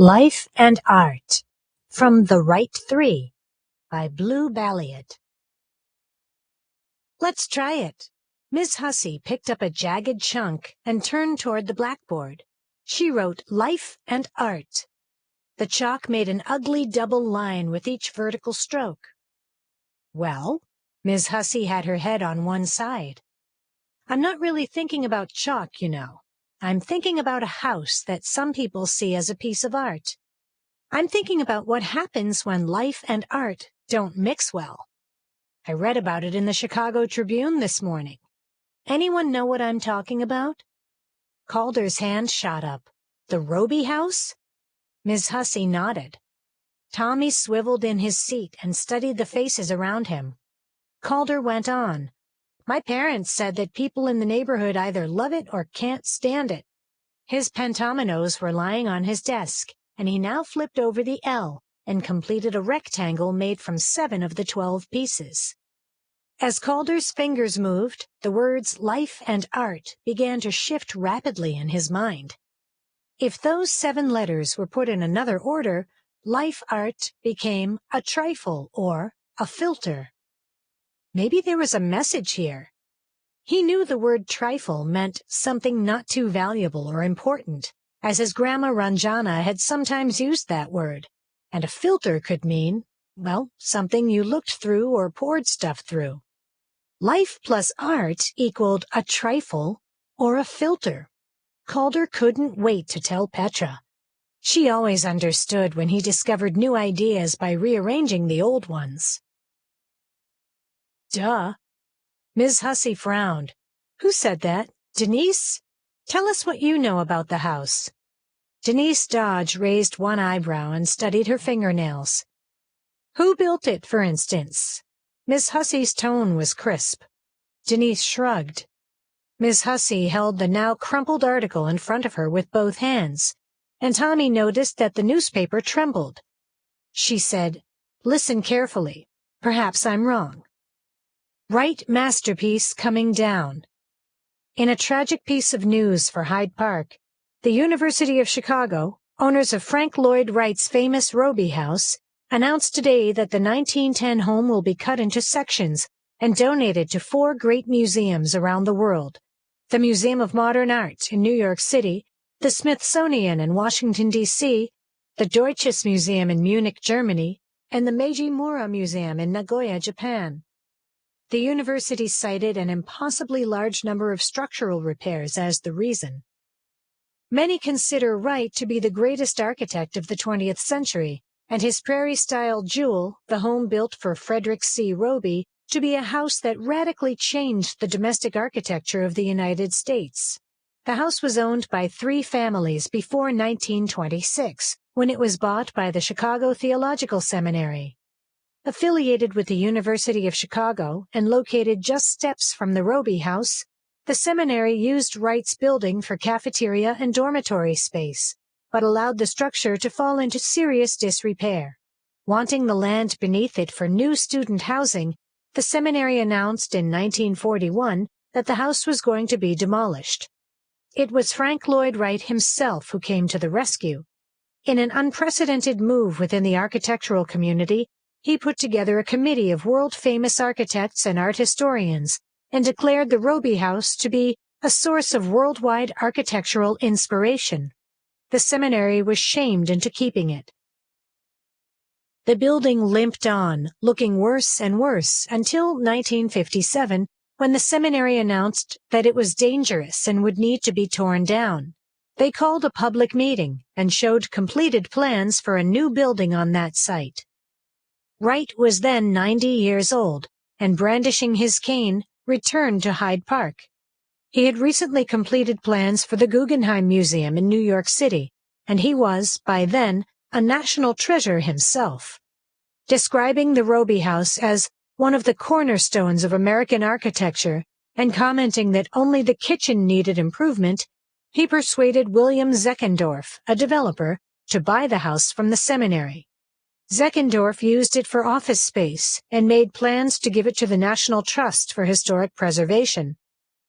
Life and Art from The Right Three by Blue Balliet. Let's try it. Miss Hussey picked up a jagged chunk and turned toward the blackboard. She wrote Life and Art. The chalk made an ugly double line with each vertical stroke. Well, Miss Hussey had her head on one side. I'm not really thinking about chalk, you know. I'm thinking about a house that some people see as a piece of art. I'm thinking about what happens when life and art don't mix well. I read about it in the Chicago Tribune this morning. Anyone know what I'm talking about? Calder's hand shot up. The Robie house? Miss Hussey nodded. Tommy swiveled in his seat and studied the faces around him. Calder went on. My parents said that people in the neighborhood either love it or can't stand it. His pentominoes were lying on his desk, and he now flipped over the L and completed a rectangle made from 7 of the 12 pieces. As Calder's fingers moved, the words life and art began to shift rapidly in his mind. If those 7 letters were put in another order, life art became a trifle or a filter. Maybe there was a message here. He knew the word trifle meant something not too valuable or important, as his grandma Ranjana had sometimes used that word, and a filter could mean, well, something you looked through or poured stuff through. Life plus art equaled a trifle or a filter. Calder couldn't wait to tell Petra. She always understood when he discovered new ideas by rearranging the old ones. Duh. Ms. Hussey frowned. Who said that? Denise? Tell us what you know about the house. Denise Dodge raised one eyebrow and studied her fingernails. Who built it, for instance? Miss Hussey's tone was crisp. Denise shrugged. Miss Hussey held the now crumpled article in front of her with both hands, and Tommy noticed that the newspaper trembled. She said, Listen carefully. Perhaps I'm wrong. Wright masterpiece coming down. In a tragic piece of news for Hyde Park, the University of Chicago, owners of Frank Lloyd Wright's famous Robie house, announced today that the 1910 home will be cut into sections and donated to 4 great museums around the world: the Museum of Modern Art in New York City, the Smithsonian in Washington, D.C., the Deutsches Museum in Munich, Germany, and the Meiji Mura Museum in Nagoya, Japan. The university cited an impossibly large number of structural repairs as the reason. Many consider Wright to be the greatest architect of the 20th century, and his prairie-style jewel, the home built for Frederick C. Robie, to be a house that radically changed the domestic architecture of the United States. The house was owned by 3 families before 1926, when it was bought by the Chicago Theological Seminary. Affiliated with the University of Chicago and located just steps from the Robie house, the seminary used Wright's building for cafeteria and dormitory space, but allowed the structure to fall into serious disrepair. Wanting the land beneath it for new student housing, the seminary announced in 1941 that the house was going to be demolished. It was Frank Lloyd Wright himself who came to the rescue. In an unprecedented move within the architectural community, he put together a committee of world-famous architects and art historians and declared the Robie house to be a source of worldwide architectural inspiration. The seminary was shamed into keeping it. The building limped on, looking worse and worse, until 1957, when the seminary announced that it was dangerous and would need to be torn down. They called a public meeting and showed completed plans for a new building on that site. Wright was then 90 years old, and brandishing his cane, returned to Hyde Park. He had recently completed plans for the Guggenheim Museum in New York City, and he was, by then, a national treasure himself. Describing the Robie house as one of the cornerstones of American architecture and commenting that only the kitchen needed improvement, he persuaded William Zeckendorf, a developer, to buy the house from the seminary. Zeckendorf used it for office space and made plans to give it to the National Trust for Historic Preservation.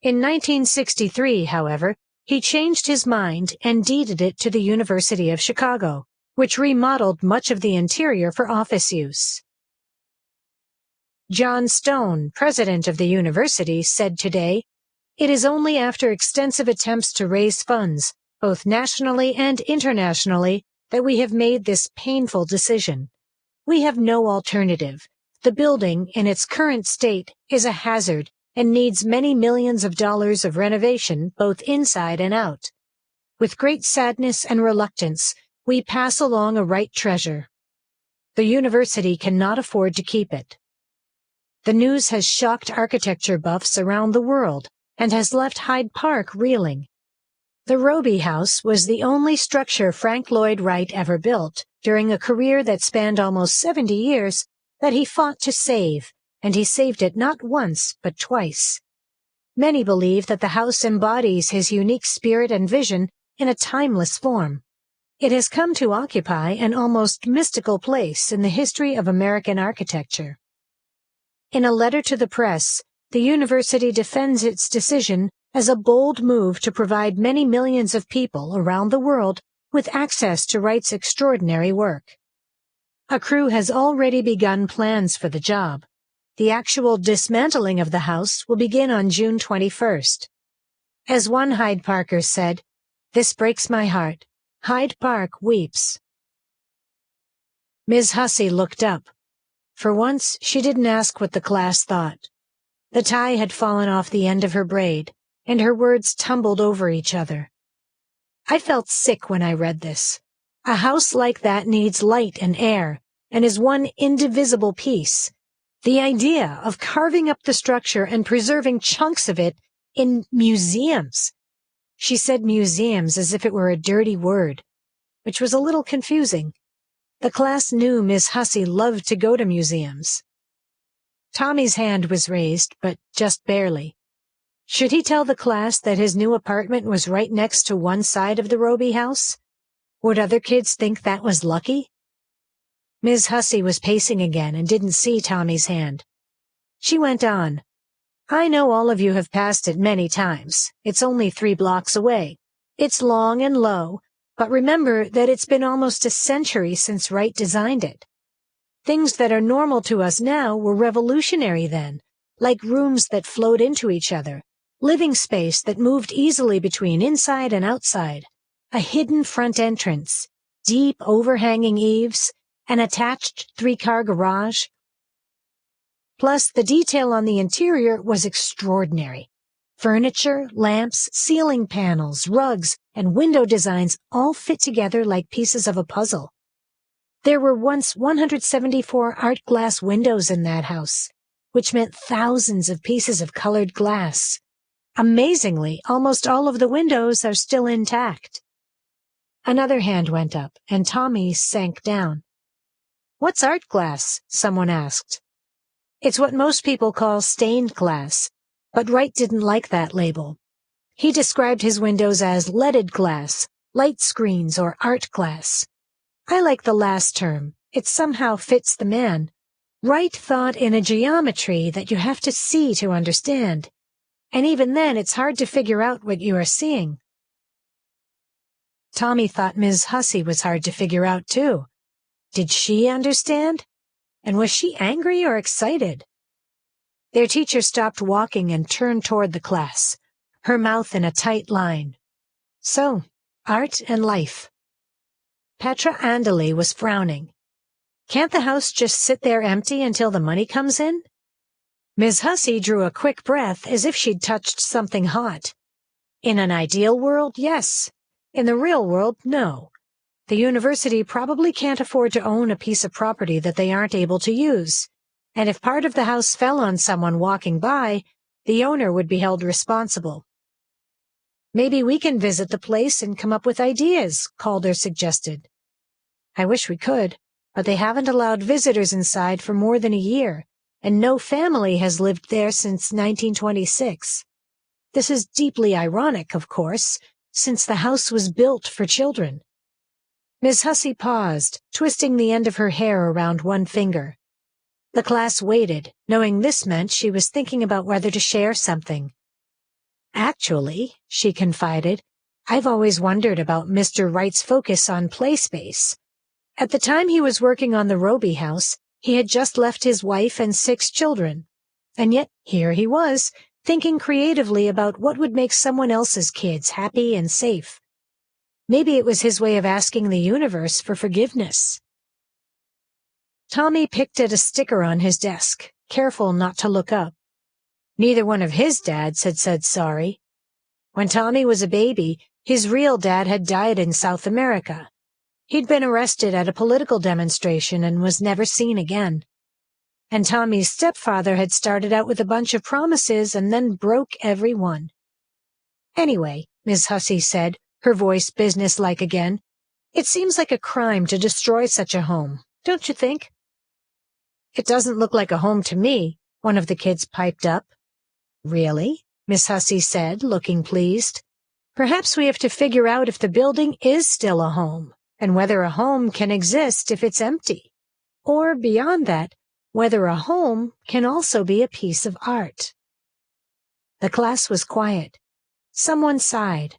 In 1963, however, he changed his mind and deeded it to the University of Chicago, which remodeled much of the interior for office use. John Stone, president of the university, said today, "It is only after extensive attempts to raise funds, both nationally and internationally, that we have made this painful decision. We have no alternative. The building, in its current state, is a hazard and needs many millions of dollars of renovation, both inside and out. With great sadness and reluctance, we pass along a right treasure. The university cannot afford to keep it." The news has shocked architecture buffs around the world and has left Hyde Park reeling. The Robie House was the only structure Frank Lloyd Wright ever built, during a career that spanned almost 70 years, that he fought to save, and he saved it not once but twice. Many believe that the house embodies his unique spirit and vision in a timeless form. It has come to occupy an almost mystical place in the history of American architecture. In a letter to the press, the university defends its decision as a bold move to provide many millions of people around the world with access to Wright's extraordinary work. A crew has already begun plans for the job. The actual dismantling of the house will begin on June 21st. As one Hyde Parker said, "This breaks my heart. Hyde Park weeps." Ms. Hussey looked up. For once, she didn't ask what the class thought. The tie had fallen off the end of her braid, and her words tumbled over each other. "I felt sick when I read this. A house like that needs light and air, and is one indivisible piece. The idea of carving up the structure and preserving chunks of it in museums." She said museums as if it were a dirty word, which was a little confusing. The class knew Miss Hussey loved to go to museums. Tommy's hand was raised, but just barely. Should he tell the class that his new apartment was right next to one side of the Robie house? Would other kids think that was lucky? Ms. Hussey was pacing again and didn't see Tommy's hand. She went on. "I know all of you have passed it many times. It's only 3 blocks away. It's long and low, but remember that it's been almost a century since Wright designed it. Things that are normal to us now were revolutionary then, like rooms that flowed into each other, living space that moved easily between inside and outside, a hidden front entrance, deep overhanging eaves, an attached 3-car garage. Plus, the detail on the interior was extraordinary. Furniture, lamps, ceiling panels, rugs, and window designs all fit together like pieces of a puzzle. There were once 174 art glass windows in that house, which meant thousands of pieces of colored glass. Amazingly, almost all of the windows are still intact." Another hand went up, and Tommy sank down. "What's art glass?" someone asked. "It's what most people call stained glass, but Wright didn't like that label. He described his windows as leaded glass, light screens, or art glass. I like the last term. It somehow fits the man. Wright thought in a geometry that you have to see to understand, and even then it's hard to figure out what you are seeing." Tommy thought Ms. Hussey was hard to figure out, too. Did she understand? And was she angry or excited? Their teacher stopped walking and turned toward the class, her mouth in a tight line. "So, art and life." Petra Andely was frowning. "Can't the house just sit there empty until the money comes in?" Ms. Hussey drew a quick breath as if she'd touched something hot. "In an ideal world, yes. In the real world, no. The university probably can't afford to own a piece of property that they aren't able to use. And if part of the house fell on someone walking by, the owner would be held responsible." "Maybe we can visit the place and come up with ideas," Calder suggested. "I wish we could, but they haven't allowed visitors inside for more than a year, and no family has lived there since 1926. This is deeply ironic, of course, since the house was built for children." Ms. Hussey paused, twisting the end of her hair around one finger. The class waited, knowing this meant she was thinking about whether to share something. "Actually," she confided, "I've always wondered about Mr. Wright's focus on play space. At the time he was working on the Robie house, he had just left his wife and 6 children. And yet here he was, thinking creatively about what would make someone else's kids happy and safe. Maybe it was his way of asking the universe for forgiveness. Tommy picked at a sticker on his desk, careful not to look up. Neither one of his dads had said sorry. When Tommy was a baby, his real dad had died in South America. He'd been arrested at a political demonstration and was never seen again. And Tommy's stepfather had started out with a bunch of promises and then broke every one. Anyway, Miss Hussey said, her voice businesslike again, it seems like a crime to destroy such a home, don't you think? It doesn't look like a home to me, one of the kids piped up. Really? Miss Hussey said, looking pleased. Perhaps we have to figure out if the building is still a home, and whether a home can exist if it's empty. Or, beyond that, whether a home can also be a piece of art. The class was quiet. Someone sighed.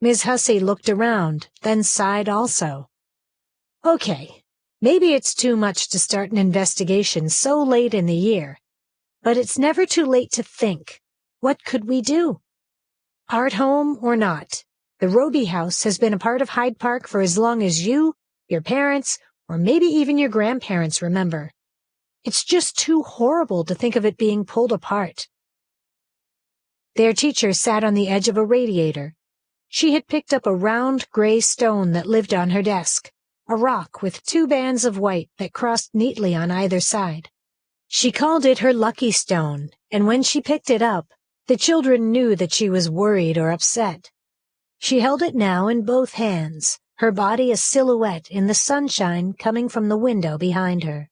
Ms. Hussey looked around, then sighed also. Okay, maybe it's too much to start an investigation so late in the year, but it's never too late to think. What could we do? Art home or not, the Robie house has been a part of Hyde Park for as long as you, your parents, or maybe even your grandparents remember. It's just too horrible to think of it being pulled apart. Their teacher sat on the edge of a radiator. She had picked up a round gray stone that lived on her desk, a rock with 2 bands of white that crossed neatly on either side. She called it her lucky stone, and when she picked it up, the children knew that she was worried or upset. She held it now in both hands, her body a silhouette in the sunshine coming from the window behind her.